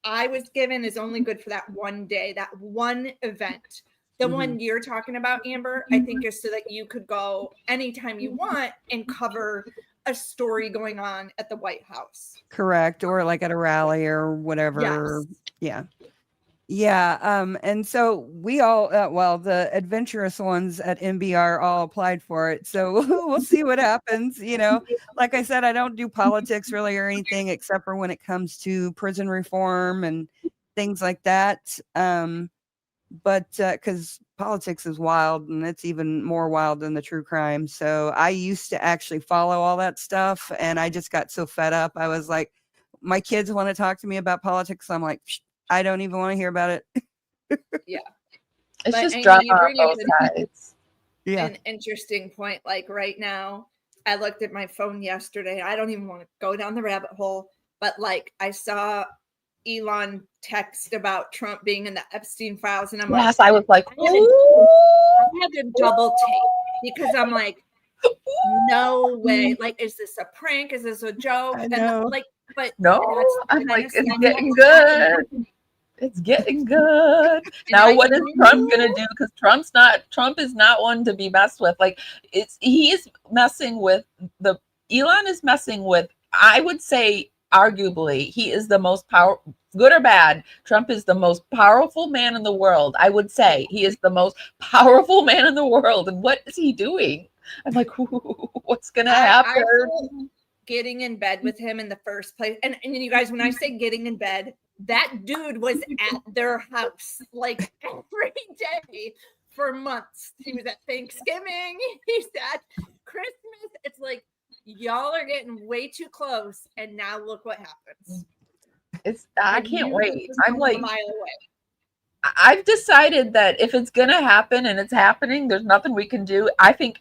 I was given is only good for that 1 day, that one event. The one you're talking about, Amber, I think is so that you could go anytime you want and cover a story going on at the White House. Correct. Or like at a rally or whatever. Yes. Yeah. And so we all, well, the adventurous ones at MBR all applied for it. So we'll see what happens. You know, like I said, I don't do politics really or anything except for when it comes to prison reform and things like that. But because politics is wild and it's even more wild than the true crime. So I used to actually follow all that stuff. And I just got so fed up. I was like, my kids want to talk to me about politics. I'm like, I don't even want to hear about it. Yeah. It's But just Amy, drama you on bring up both sides. an interesting point. Like right now, I looked at my phone yesterday. I don't even want to go down the rabbit hole, but like I saw Elon text about Trump being in the Epstein files, and I'm like, Yes, I was like, I had to double take because I'm like, no way. Like, is this a prank? Is this a joke? I know. And like, but no, that's the I'm kind like, of it's stuff getting that's happening. good. It's getting good. And Now, I what is agree. Trump gonna do? Because Trump is not one to be messed with. Like he is messing with Elon is messing with, I would say, arguably, he is the most powerful, good or bad. Trump is the most powerful man in the world. I would say he is the most powerful man in the world. And what is he doing? I'm like, what's gonna happen? I feel getting in bed with him in the first place. And you guys, when I say getting in bed, that dude was at their house like every day for months. He was at Thanksgiving. He's at Christmas. It's like, y'all are getting way too close. And now look what happens. I can't wait. I'm a like, mile away. I've decided that if it's gonna happen and it's happening, there's nothing we can do. I think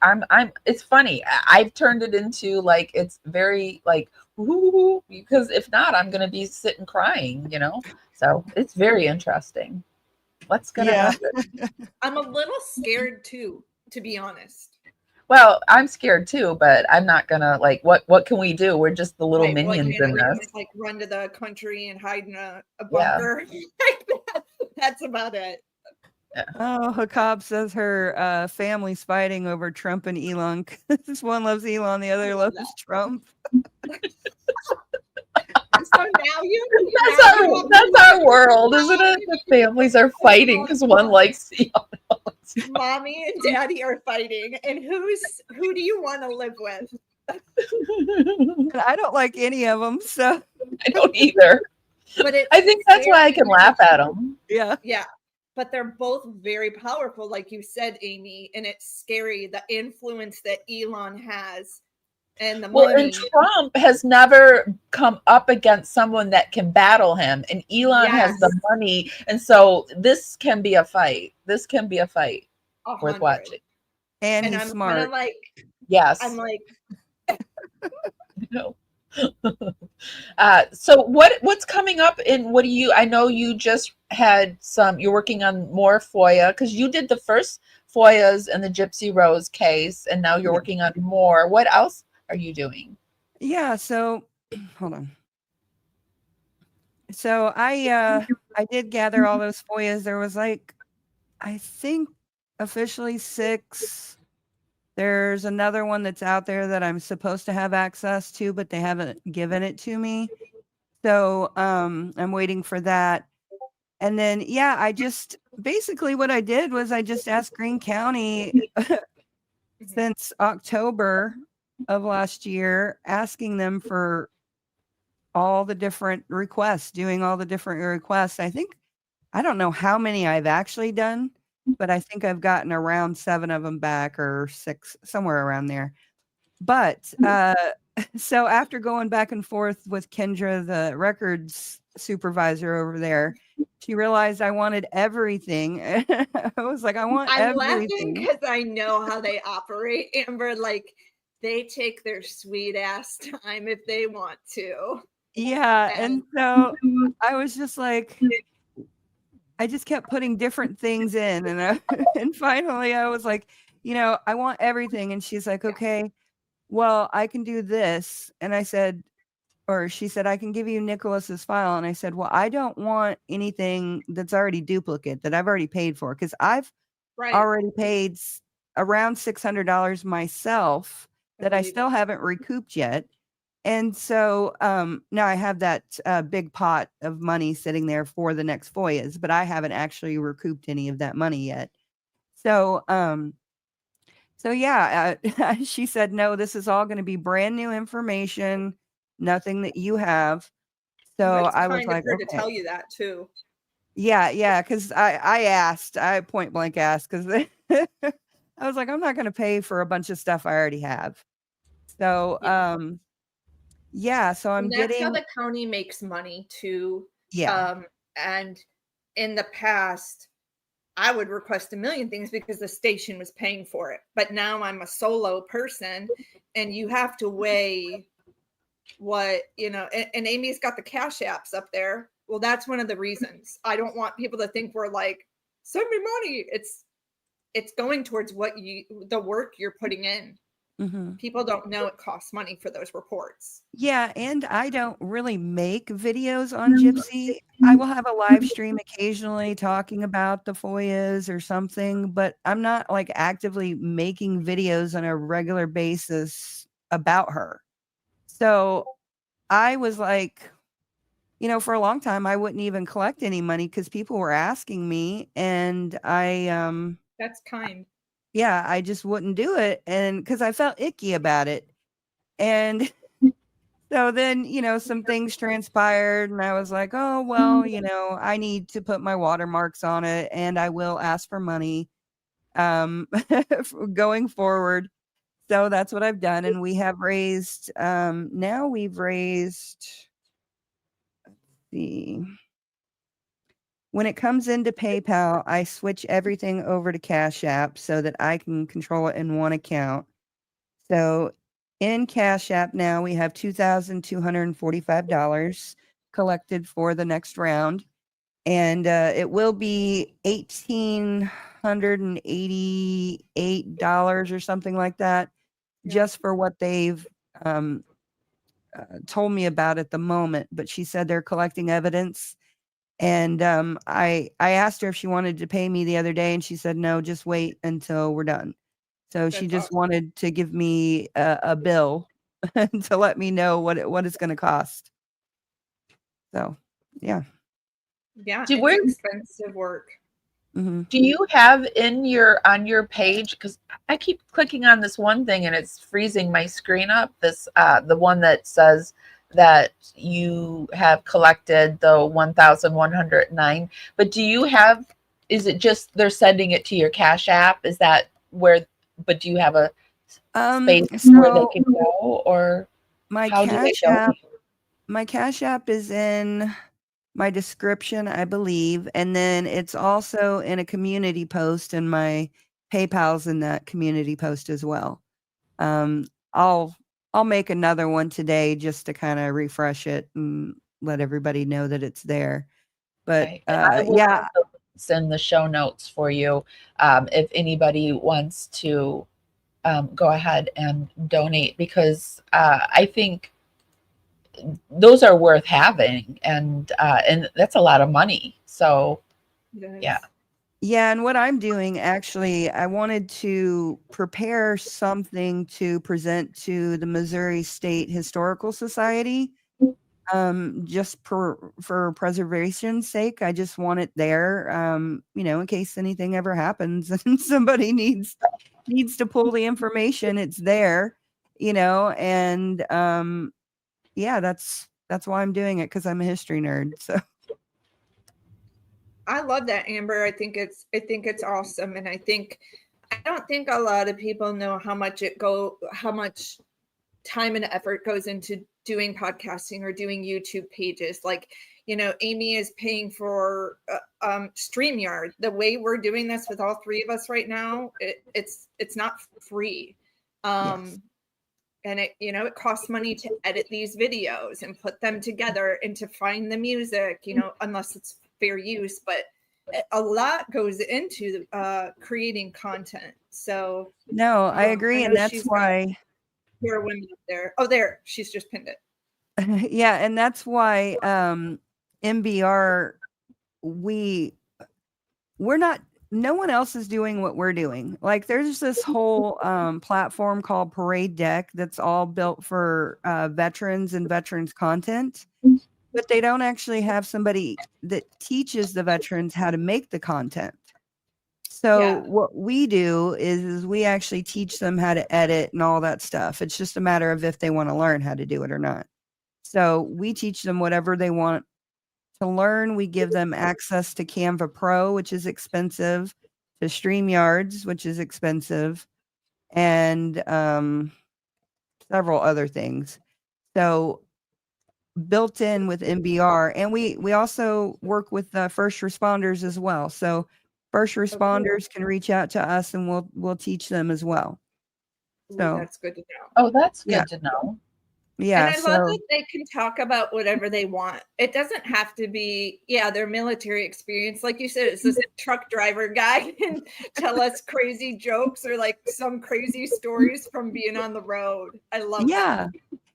it's funny. I've turned it into like, it's very like, ooh, because if not, I'm gonna be sitting crying, you know? So it's very interesting. What's gonna happen? I'm a little scared too, to be honest. Well, I'm scared too, but I'm not gonna like, what can we do? We're just the little Right, minions in this. just, like run to the country and hide in a bunker. Like that's about it. Oh, Hakab says her family's fighting over Trump and Elon. This one loves Elon, the other loves Trump. So now that's our world, isn't it? The families are fighting because one likes Elon. Mommy and Daddy are fighting, and who do you want to live with? I don't like any of them, so I don't either. But I think that's why I can laugh at them. Yeah. But they're both very powerful, like you said, Amy, and it's scary the influence that Elon has and the money. And Trump has never come up against someone that can battle him, and Elon has the money, and so this can be a fight. This can be a fight worth watching. And he's I'm smart. kinda like, yes, I'm like, no. So what's coming up in I know you just had you're working on more FOIA because you did the first FOIAs in the Gypsy Rose case, and now you're working on more. What else are you doing? Yeah, so hold on. So I did gather all those FOIAs. There was like, I think officially 6. There's another one that's out there that I'm supposed to have access to, but they haven't given it to me. So I'm waiting for that. And then, I just basically what I did was I just asked Greene County since October of last year, asking them for all the different requests, doing all the different requests. I don't know how many I've actually done, but I think I've gotten around 7 of them back, or 6, somewhere around there. But so after going back and forth with Kendra, the records supervisor over there, she realized I wanted everything. I was like, I want everything. I'm laughing because I know how they operate, Amber. Like, they take their sweet ass time if they want to. Yeah. And so I was just like, I just kept putting different things in, and finally I was like, I want everything. And she's like, okay, well, I can do this. And I said, or she said, I can give you Nicholas's file. And I said, well, I don't want anything that's already duplicate that I've already paid for. Cause I've Right. already paid around $600 myself that I still haven't recouped yet. And so now I have that big pot of money sitting there for the next FOIAs, but I haven't actually recouped any of that money yet. So, yeah, she said, no, this is all going to be brand new information, nothing that you have. So That's I was kind like, of her to okay. tell you that too. Yeah, because I point blank asked, because I was like, I'm not going to pay for a bunch of stuff I already have. So, yeah, so I'm And that's how getting, the county makes money too. yeah, And in the past, I would request a million things because the station was paying for it. But now I'm a solo person, and you have to weigh what, and Amy's got the cash apps up there. Well, that's one of the reasons. I don't want people to think we're like, send me money. It's going towards the work you're putting in. mhm. People don't know it costs money for those reports. Yeah, and I don't really make videos on Gypsy. I will have a live stream occasionally talking about the FOIAs or something, but I'm not like actively making videos on a regular basis about her. So I was like, for a long time, I wouldn't even collect any money because people were asking me, and That's kind. yeah, I just wouldn't do it, and because I felt icky about it. And so then, some things transpired, and I was like, oh, well, I need to put my watermarks on it, and I will ask for money going forward. So that's what I've done. And we have raised, now we've raised, let's see, when it comes into PayPal, I switch everything over to Cash App so that I can control it in one account. So in Cash App now, we have $2,245 collected for the next round. And it will be $1,888 or something like that, just for what they've told me about at the moment. But she said they're collecting evidence. And I asked her if she wanted to pay me the other day, and she said, no, just wait until we're done. So she just wanted to give me a bill to let me know what it's going to cost. So, yeah. Yeah, Do it's expensive work. Mm-hmm. Do you have on your page, because I keep clicking on this one thing and it's freezing my screen up, this the one that says that you have collected the 1,109, but do you have, is it just they're sending it to your Cash App? Is that where, but do you have a space where they can go, or my how do they Cash go? App, my Cash App is in my description, I believe, and then it's also in a community post, and my PayPal's in that community post as well. I'll make another one today just to kind of refresh it and let everybody know that it's there. But Okay. I will yeah, send the show notes for you if anybody wants to go ahead and donate, because I think those are worth having, and that's a lot of money. So yeah. Yeah, and what I'm doing, actually, I wanted to prepare something to present to the Missouri State Historical Society, just for preservation's sake. I just want it there, in case anything ever happens and somebody needs to pull the information, it's there, and yeah, that's why I'm doing it, because I'm a history nerd. So I love that, Amber. I think it's awesome, and I don't think a lot of people know how much time and effort goes into doing podcasting or doing YouTube pages. Like, Amy is paying for StreamYard. The way we're doing this with all three of us right now, it's not free. yes. And it costs money to edit these videos and put them together and to find the music, unless it's fair use, but a lot goes into creating content. So No, I agree. know And that's she's got why, here women up there. Oh, there, she's just pinned it. yeah. And that's why MBR, we're not, no one else is doing what we're doing. Like there's this whole platform called Parade Deck that's all built for veterans and veterans content, but they don't actually have somebody that teaches the veterans how to make the content. So Yeah. what we do is we actually teach them how to edit and all that stuff. It's just a matter of if they want to learn how to do it or not. So we teach them whatever they want to learn. We give them access to Canva Pro, which is expensive, to StreamYards, which is expensive, and several other things. So built in with MBR, and we also work with first responders as well. So first responders can reach out to us, and we'll teach them as well. Ooh, So that's good to know. Oh, that's good Yeah. to know. Yeah, And I so love that they can talk about whatever they want. It doesn't have to be, their military experience. Like you said, it's this truck driver guy and tell us crazy jokes or like some crazy stories from being on the road. I love that.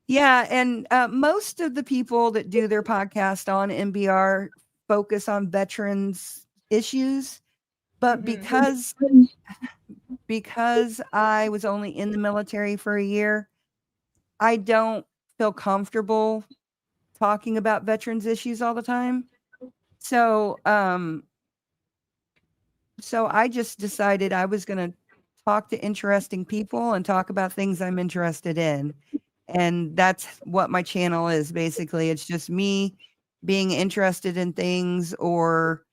Yeah, and most of the people that do their podcast on MBR focus on veterans issues, but because I was only in the military for a year, I don't feel comfortable talking about veterans issues all the time. So I just decided I was going to talk to interesting people and talk about things I'm interested in. And that's what my channel is basically. It's just me being interested in things or